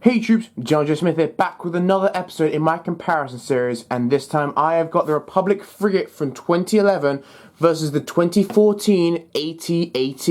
Hey troops, GeneralJSmith here, back with another episode in my comparison series, and this time I have got the Republic Frigate from 2011 versus the 2014 AT-AT.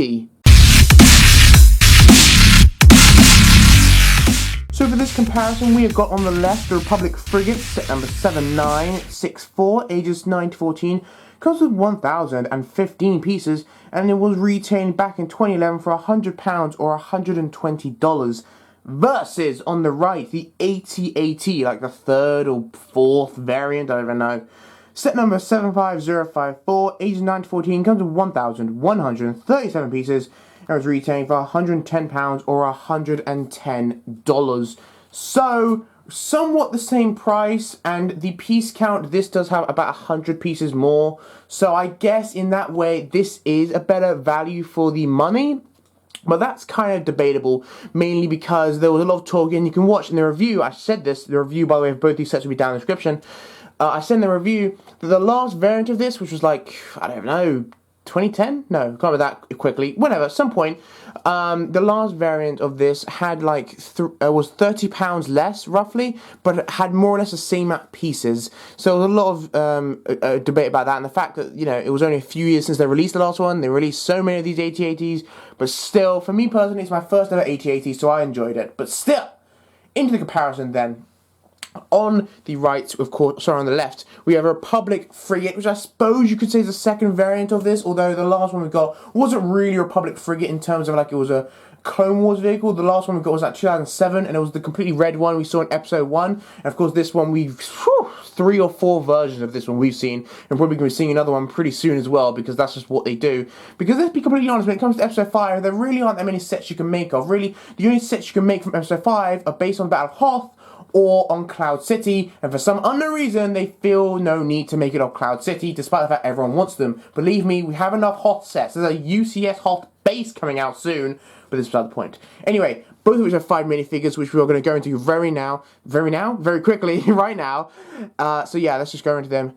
So for this comparison, we have got on the left the Republic Frigate, set number 7964, ages 9 to 14, comes with 1,015 pieces, and it was retained back in 2011 for £100 or $120. Versus, on the right, the AT-AT, like the third or fourth variant, I don't even know. Set number 75054, ages 9 to 14, comes with 1,137 pieces, and was retained for £110 or $110. So, somewhat the same price, and the piece count, this does have about 100 pieces more. So I guess in that way, this is a better value for the money. But that's kind of debatable, mainly because there was a lot of talk, and you can watch in the review, I said this, the review, by the way, of both these sets will be down in the description. I said in the review that the last variant of this, which was like, I don't know, 2010? No, can't remember that quickly. Whatever, at some point, the last variant of this had like, was £30 less, roughly, but it had more or less the same amount of pieces. So there was a lot of debate about that, and the fact that, you know, it was only a few years since they released the last one. They released so many of these AT-ATs, but still, for me personally, it's my first ever AT-AT, so I enjoyed it. But still, into the comparison then. On the right, of course, sorry, on the left, we have a Republic Frigate, which I suppose you could say is the second variant of this, although the last one we got wasn't really a Republic Frigate in terms of like it was a Clone Wars vehicle. The last one we got was like 2007, and it was the completely red one we saw in episode 1. And of course, this one we've 3 or 4 versions of this one we've seen, and probably going to be seeing another one pretty soon as well, because that's just what they do. Because let's be completely honest, when it comes to episode 5, there really aren't that many sets you can make of. Really, the only sets you can make from episode 5 are based on Battle of Hoth or on Cloud City, and for some unknown reason, they feel no need to make it on Cloud City, despite the fact everyone wants them. Believe me, we have enough Hoth sets. There's a UCS Hoth base coming out soon, but this is beside the point. Anyway, both of which are 5 minifigures, which we are going to go into very quickly, right now. So yeah, let's just go into them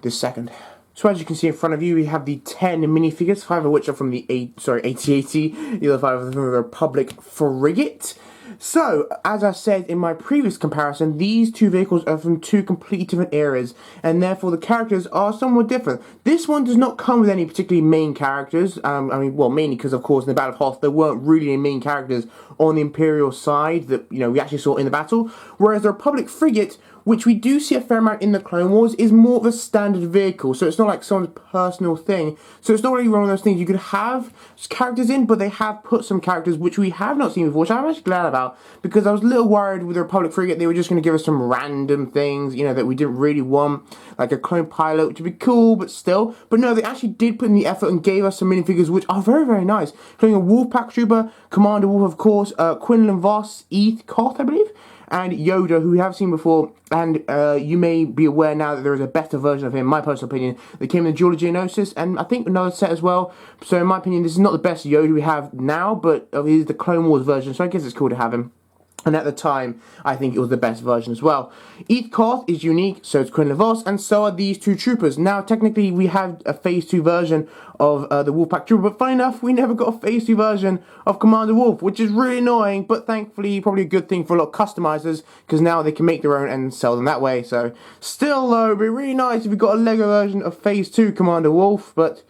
this second. So as you can see in front of you, we have the 10 minifigures, 5 of which are from the AT-AT, the other 5 are from the Republic Frigate. So, as I said in my previous comparison, these two vehicles are from 2 completely different eras, and therefore the characters are somewhat different. This one does not come with any particularly main characters. Well, mainly because, of course, in the Battle of Hoth, there weren't really any main characters on the Imperial side that, you know, we actually saw in the battle. Whereas the Republic Frigate, which we do see a fair amount in the Clone Wars, is more of a standard vehicle. So it's not like someone's personal thing. So it's not really one of those things you could have characters in, but they have put some characters which we have not seen before, which I'm actually glad about, because I was a little worried with the Republic Frigate they were just going to give us some random things, you know, that we didn't really want, like a clone pilot, which would be cool, but still. But no, they actually did put in the effort and gave us some minifigures which are very, very nice, including a Wolfpack Trooper, Commander Wolf, of course, Quinlan Voss, Eth Koth, I believe, and Yoda, who we have seen before, and you may be aware now that there is a better version of him, my personal opinion, that came in the GeneralJSmith, and I think another set as well. So in my opinion, this is not the best Yoda we have now, but it is the Clone Wars version, so I guess it's cool to have him. And at the time, I think it was the best version as well. Eth Koth is unique, so is Quinlan Voss, and so are these 2 troopers. Now, technically, we have a Phase 2 version of the Wolfpack Trooper, but funny enough, we never got a Phase 2 version of Commander Wolf, which is really annoying, but thankfully, probably a good thing for a lot of customizers, because now they can make their own and sell them that way. So, still, though, it'd be really nice if we got a Lego version of Phase 2 Commander Wolf, but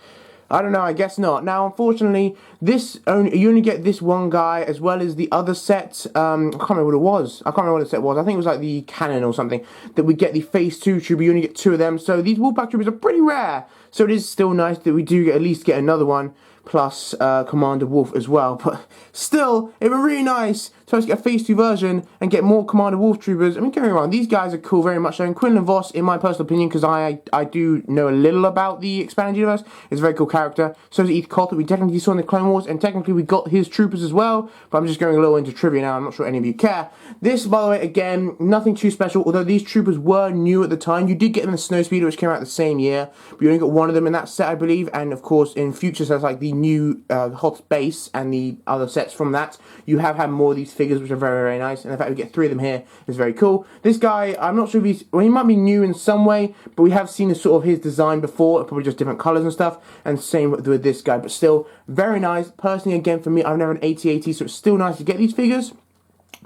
I don't know, I guess not. Now, unfortunately, you only get this one guy, as well as the other set, I can't remember what it was. I can't remember what the set was. I think it was like the Cannon or something, that we get the Phase 2 Trooper. You only get 2 of them, so these Wolfpack Troopers are pretty rare. So it is still nice that we do at least get another one, plus Commander Wolf as well. But still, it would be really nice to get a Phase 2 version and get more Commander Wolf Troopers. I mean, don't get me wrong, these guys are cool very much so. And Quinlan Voss, in my personal opinion, because I do know a little about the Expanded Universe, is a very cool character. So is Eth Koth, that we technically saw in the Clone Wars, and technically we got his troopers as well. But I'm just going a little into trivia now, I'm not sure any of you care. This, by the way, again, nothing too special, although these troopers were new at the time. You did get them in the Snowspeeder, which came out the same year, but you only got one of them in that set, I believe. And of course, in future sets like the new Hoth base and the other sets from that, you have had more of these figures, which are very, very nice. And the fact we get 3 of them here is very cool. This guy, I'm not sure if he might be new in some way, but we have seen his design before, probably just different colours and stuff. And same with this guy, but still very nice. Personally, again, for me, I've never an AT-AT, so it's still nice to get these figures.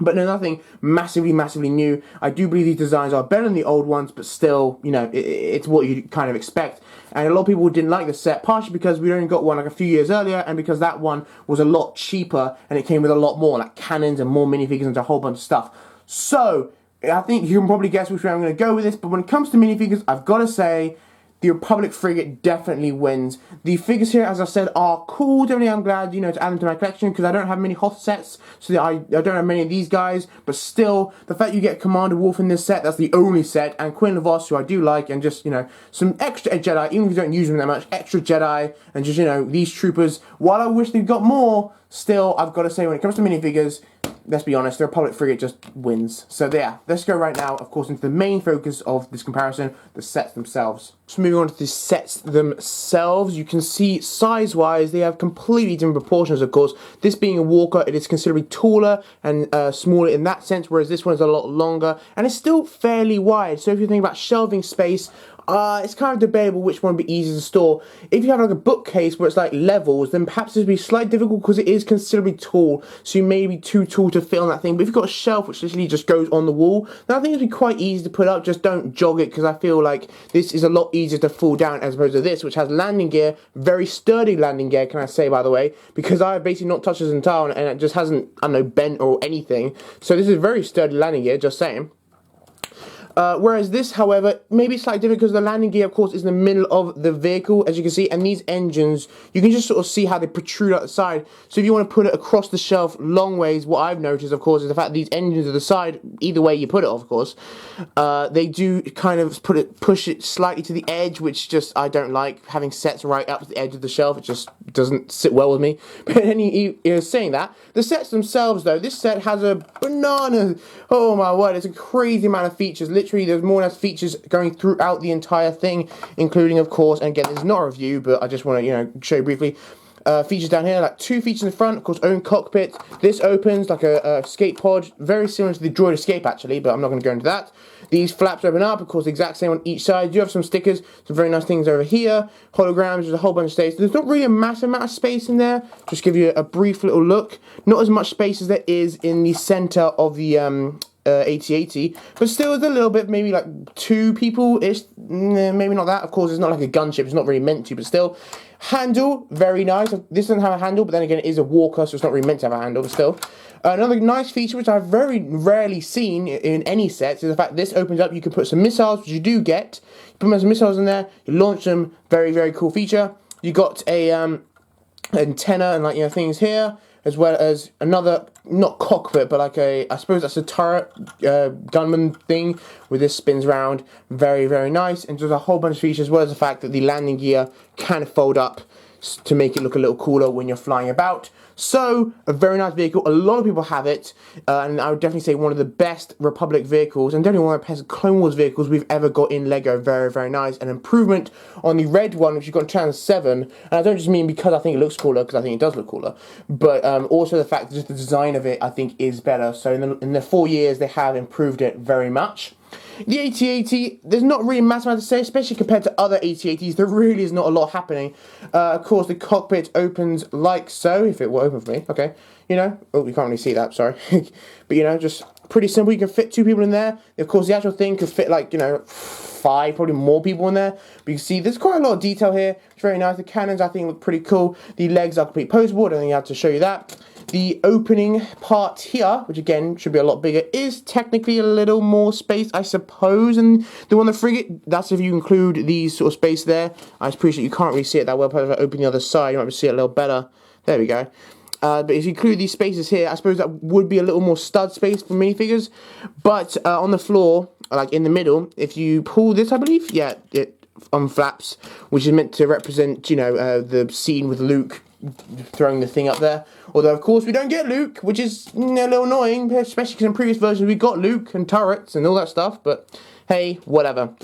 But no, nothing massively new. I do believe these designs are better than the old ones, but still, you know, it's what you kind of expect. And a lot of people didn't like the set, partially because we only got one like a few years earlier, and because that one was a lot cheaper, and it came with a lot more, like cannons and more minifigures and a whole bunch of stuff. So, I think you can probably guess which way I'm going to go with this, but when it comes to minifigures, I've got to say, the Republic Frigate definitely wins. The figures here, as I said, are cool. Definitely, I'm glad, you know, to add them to my collection, because I don't have many Hoth sets, so I don't have many of these guys. But still, the fact you get Commander Wolf in this set, that's the only set, and Queen Lavos, who I do like, and just, you know, some extra Jedi, even if you don't use them that much, extra Jedi, and just, you know, these troopers. While I wish they got more, still, I've got to say, when it comes to minifigures, let's be honest, the Republic Frigate just wins. So yeah, let's go right now, of course, into the main focus of this comparison, the sets themselves. So moving on to the sets themselves, you can see size-wise, they have completely different proportions, of course. This being a walker, it is considerably taller and smaller in that sense, whereas this one is a lot longer, and it's still fairly wide. So if you think about shelving space, it's kind of debatable which one would be easier to store. If you have like a bookcase where it's like levels, then perhaps it would be slightly difficult because it is considerably tall, so you may be too tall to fit on that thing. But if you've got a shelf which literally just goes on the wall, then I think it'd be quite easy to put up. Just don't jog it, because I feel like this is a lot easier to fall down as opposed to this, which has landing gear, very sturdy landing gear, can I say, by the way, because I have basically not touched this entire, and it just hasn't, I don't know, bent or anything. So this is very sturdy landing gear, just saying. Whereas this, however, maybe slightly different because the landing gear, of course, is in the middle of the vehicle, as you can see, and these engines, you can just sort of see how they protrude out the side. So if you want to put it across the shelf long ways, what I've noticed, of course, is the fact that these engines are the side, either way you put it, of course, they do kind of push it slightly to the edge, which just, I don't like, having sets right up to the edge of the shelf. It just doesn't sit well with me. But anyway, saying that, the sets themselves, though, this set has a banana, oh my word, it's a crazy amount of features. Literally, there's more or less features going throughout the entire thing, including, of course, and again, this is not a review, but I just want to, you know, show you briefly, features down here, like 2 features in the front, of course, own cockpit. This opens like a escape pod, very similar to the droid escape, actually, but I'm not going to go into that. These flaps open up, of course, the exact same on each side. You do have some stickers, some very nice things over here, holograms, there's a whole bunch of space. There's not really a massive amount of space in there, just give you a brief little look. Not as much space as there is in the center of the AT-AT, but still is a little bit, maybe like 2 people-ish, maybe not that. Of course, it's not like a gunship, it's not really meant to, but still. Handle, very nice. This doesn't have a handle, but then again, it is a walker, so it's not really meant to have a handle, but still. Another nice feature, which I've very rarely seen in any sets, is the fact this opens up. You can put some missiles, which you do get. You put some missiles in there, you launch them, very, very cool feature. You got a antenna and, like, you know, things here, as well as another, not cockpit, but like I suppose that's a turret gunman thing, where this spins around. Very, very nice, and just a whole bunch of features, as well as the fact that the landing gear can fold up to make it look a little cooler when you're flying about. So, a very nice vehicle. A lot of people have it, and I would definitely say one of the best Republic vehicles, and definitely one of the best Clone Wars vehicles we've ever got in LEGO. Very, very nice. An improvement on the red one, which you got in Trans 7, and I don't just mean because I think it looks cooler, because I think it does look cooler, but also the fact that just the design of it, I think, is better. So in the 4 years, they have improved it very much. The AT-AT, there's not really much to say, especially compared to other AT-ATs. There really is not a lot happening. Of course, the cockpit opens like so, if it will open for me, okay. You know, oh, you can't really see that, sorry. But, you know, just pretty simple. You can fit 2 people in there. Of course, the actual thing could fit, like, you know, 5, probably more people in there. But you can see there's quite a lot of detail here. It's very nice. The cannons, I think, look pretty cool. The legs are complete postable. I don't think I have to show you that. The opening part here, which again should be a lot bigger, is technically a little more space, I suppose, and the one on the frigate. That's if you include these sort of space there. I appreciate you can't really see it that well, but if I open the other side, you might be able to see it a little better. There we go. But if you include these spaces here, I suppose that would be a little more stud space for minifigures. But on the floor, like in the middle, if you pull this, I believe, yeah, it unflaps, which is meant to represent, you know, the scene with Luke throwing the thing up there. Although, of course, we don't get Luke, which is a little annoying, especially because in previous versions we got Luke and turrets and all that stuff. But hey, whatever.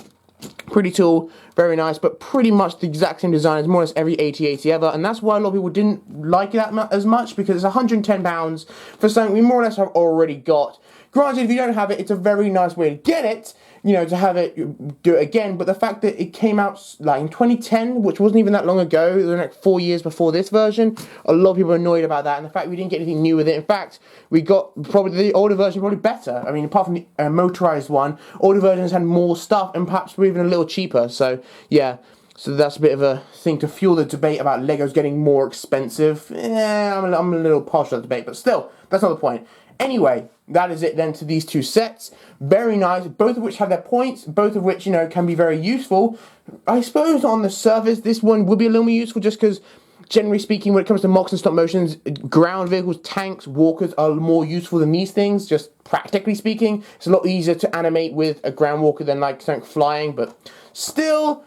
Pretty tall, very nice, but pretty much the exact same design as more or less every AT-AT ever, and that's why a lot of people didn't like it as much, because it's £110 for something we more or less have already got. Granted, if you don't have it, it's a very nice way to get it. you know, to have it do it again. But the fact that it came out like in 2010, which wasn't even that long ago, it was like 4 years before this version, a lot of people are annoyed about that, and the fact we didn't get anything new with it. In fact, we got probably the older version probably better. I mean, apart from the motorized one, older versions had more stuff and perhaps were even a little cheaper. So yeah. So that's a bit of a thing to fuel the debate about Legos getting more expensive. I'm a little partial to the debate, but still, that's not the point. Anyway, that is it then to these two sets. Very nice, both of which have their points, both of which, you know, can be very useful. I suppose on the surface, this one would be a little more useful just because, generally speaking, when it comes to mocks and stop motions, ground vehicles, tanks, walkers are more useful than these things, just practically speaking. It's a lot easier to animate with a ground walker than like something flying, but still.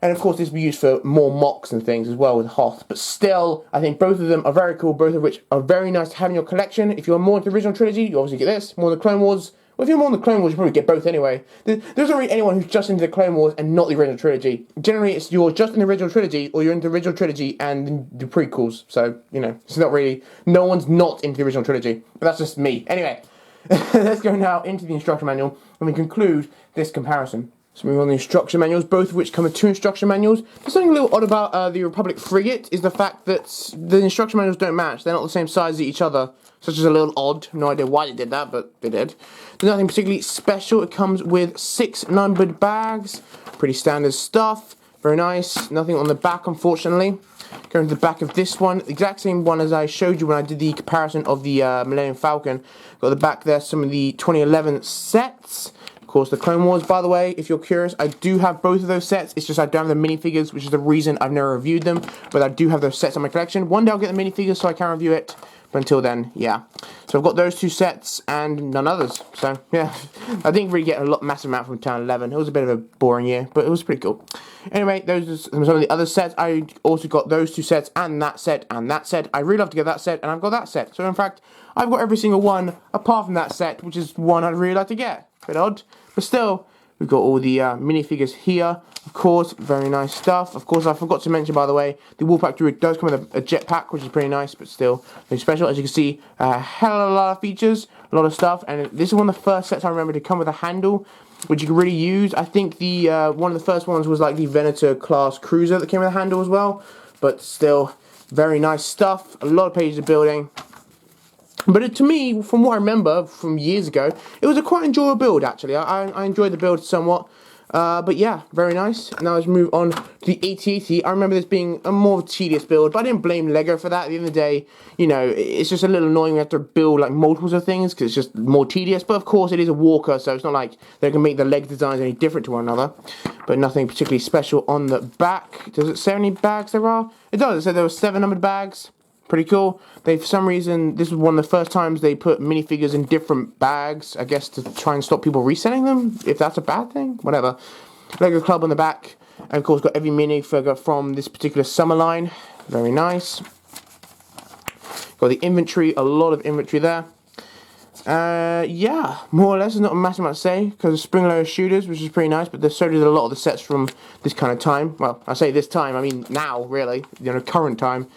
And of course this will be used for more mocks and things as well with Hoth. But still, I think both of them are very cool, both of which are very nice to have in your collection. If you're more into the original trilogy, you obviously get this. More into the Clone Wars. Well, if you're more into the Clone Wars, you probably get both anyway. There's not really anyone who's just into the Clone Wars and not the original trilogy. Generally, it's you're just in the original trilogy, or you're into the original trilogy and the prequels. So, you know, it's not really... No one's not into the original trilogy. But that's just me. Anyway, let's go now into the instruction manual and we conclude this comparison. So moving on to the instruction manuals, both of which come with 2 instruction manuals. There's something a little odd about the Republic Frigate is the fact that the instruction manuals don't match. They're not the same size as each other. So it's just a little odd. No idea why they did that, but they did. There's nothing particularly special. It comes with 6 numbered bags. Pretty standard stuff. Very nice. Nothing on the back, unfortunately. Going to the back of this one. The exact same one as I showed you when I did the comparison of the Millennium Falcon. Got the back there, some of the 2011 sets. Of course, the Clone Wars, by the way, if you're curious, I do have both of those sets. It's just I don't have the minifigures, which is the reason I've never reviewed them. But I do have those sets in my collection. One day I'll get the minifigures so I can review it. But until then, yeah. So I've got those 2 sets and none others. So, yeah. I didn't really get a massive amount from 2011. It was a bit of a boring year, but it was pretty cool. Anyway, those are some of the other sets. I also got those 2 sets and that set and that set. I really love to get that set and I've got that set. So, in fact, I've got every single one apart from that set, which is one I'd really like to get. Bit odd. But still, we've got all the minifigures here. Of course, very nice stuff. Of course, I forgot to mention, by the way, the Wolfpack Druid does come with a jetpack, which is pretty nice, but still very special. As you can see, a hell of a lot of features, a lot of stuff. And this is one of the first sets I remember to come with a handle, which you can really use. I think the one of the first ones was like the Venator class cruiser that came with a handle as well. But still, very nice stuff. A lot of pages of building. But to me, from what I remember from years ago, it was a quite enjoyable build, actually. I enjoyed the build somewhat. But yeah, very nice. Now let's move on to the AT-AT. I remember this being a more tedious build, but I didn't blame LEGO for that. At the end of the day, you know, it's just a little annoying. We have to build like multiples of things because it's just more tedious. But of course, it is a walker, so it's not like they can make the leg designs any different to one another. But nothing particularly special on the back. Does it say how many bags there are? It does. It said there were 7 numbered bags. Pretty cool. They, for some reason, this was one of the first times they put minifigures in different bags, I guess to try and stop people reselling them, if that's a bad thing, whatever. Lego Club on the back, and of course got every minifigure from this particular summer line. Very nice. Got the inventory, a lot of inventory there. Yeah, more or less, there's not a massive amount to say, because the spring-loaded shooters, which is pretty nice, but there's so did a lot of the sets from this kind of time. Well, I say this time, I mean now, really, you know, current time.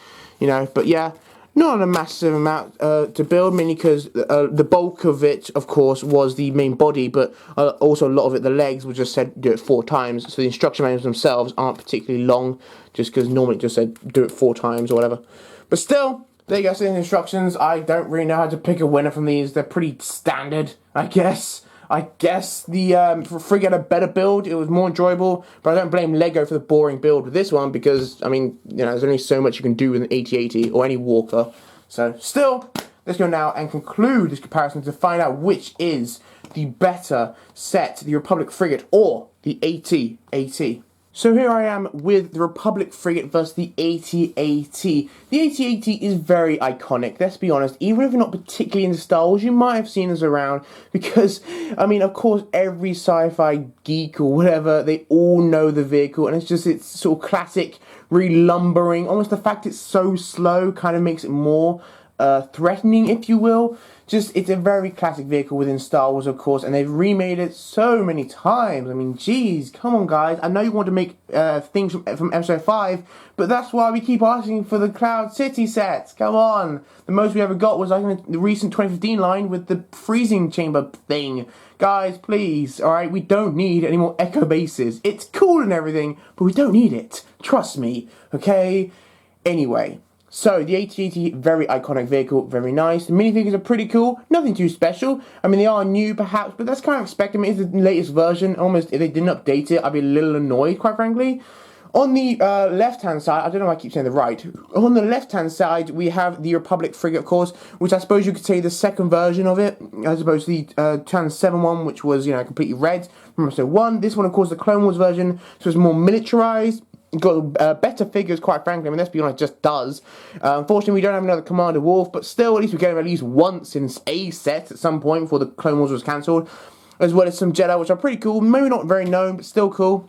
You know, but yeah, not a massive amount to build, mainly because the bulk of it, of course, was the main body, but also a lot of it, the legs, were just said do it 4 times. So the instruction manuals themselves aren't particularly long, just because normally it just said do it 4 times or whatever. But still, there you go, so the instructions. I don't really know how to pick a winner from these. They're pretty standard, I guess. I guess the Frigate had a better build. It was more enjoyable, but I don't blame LEGO for the boring build with this one because, I mean, you know, there's only so much you can do with an AT-AT or any walker. So, still, let's go now and conclude this comparison to find out which is the better set, the Republic Frigate or the AT-AT. So here I am with the Republic Frigate versus the AT-AT. The AT-AT is very iconic, let's be honest. Even if you're not particularly into Star Wars, you might have seen this around because, I mean, of course, every sci-fi geek or whatever, they all know the vehicle, and it's sort of classic, really lumbering. Almost the fact it's so slow kind of makes it more threatening, if you will. Just, it's a very classic vehicle within Star Wars, of course, and they've remade it so many times. I mean, geez, come on, guys. I know you want to make things from Episode 5, but that's why we keep asking for the Cloud City sets. Come on. The most we ever got was like in the recent 2015 line with the freezing chamber thing. Guys, please, alright? We don't need any more Echo bases. It's cool and everything, but we don't need it. Trust me, okay? Anyway. So, the AT-AT, very iconic vehicle, very nice. The minifigures are pretty cool, nothing too special. I mean, they are new, perhaps, but that's kind of expected. I mean, it's the latest version. Almost, if they didn't update it, I'd be a little annoyed, quite frankly. On the left-hand side, I don't know why I keep saying the right. On the left-hand side, we have the Republic Frigate, of course, which I suppose you could say the second version of it, as opposed to the 2007 one, which was, you know, completely red from episode 1. This one, of course, the Clone Wars version, so it's more militarized. Got better figures, quite frankly. I mean, let's be honest, it just does. Unfortunately, we don't have another Commander Wolf, but still, at least we get him at least once in a set at some point before the Clone Wars was cancelled. As well as some Jedi, which are pretty cool. Maybe not very known, but still cool.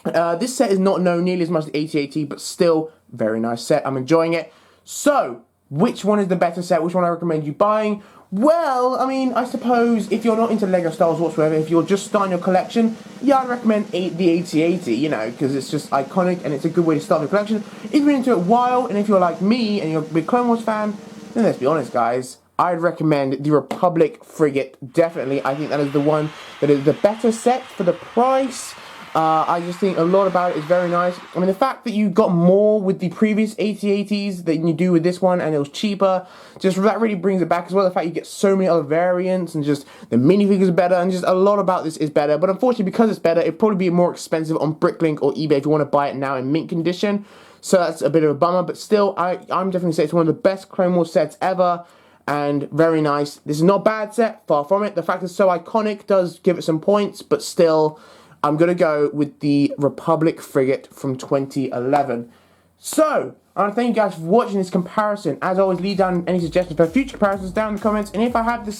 This set is not known nearly as much as AT-AT, but still, very nice set. I'm enjoying it. So, which one is the better set? Which one I recommend you buying? Well, I mean, I suppose if you're not into Lego Star Wars whatsoever, if you're just starting your collection, yeah, I'd recommend the AT-AT, you know, because it's just iconic and it's a good way to start your collection. If you're into it a while, and if you're like me and you're a big Clone Wars fan, then let's be honest, guys, I'd recommend the Republic Frigate, definitely. I think that is the one that is the better set for the price. I just think a lot about it is very nice. I mean, the fact that you got more with the previous AT-ATs than you do with this one, and it was cheaper, just that really brings it back, as well as the fact you get so many other variants, and just the minifigures are better, and just a lot about this is better. But unfortunately, because it's better, it'd probably be more expensive on Bricklink or eBay if you want to buy it now in mint condition. So that's a bit of a bummer, but still, I'm definitely saying it's one of the best Clone Wars sets ever. And very nice. This is not a bad set, far from it. The fact it's so iconic does give it some points, but still, I'm going to go with the Republic Frigate from 2011. So, I want to thank you guys for watching this comparison. As always, leave down any suggestions for future comparisons down in the comments. And if I have the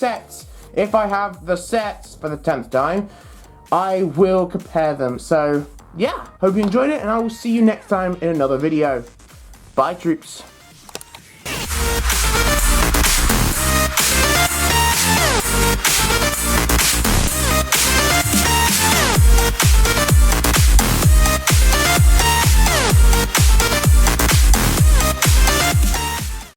sets for the 10th time, I will compare them. So, yeah, hope you enjoyed it, and I will see you next time in another video. Bye, troops.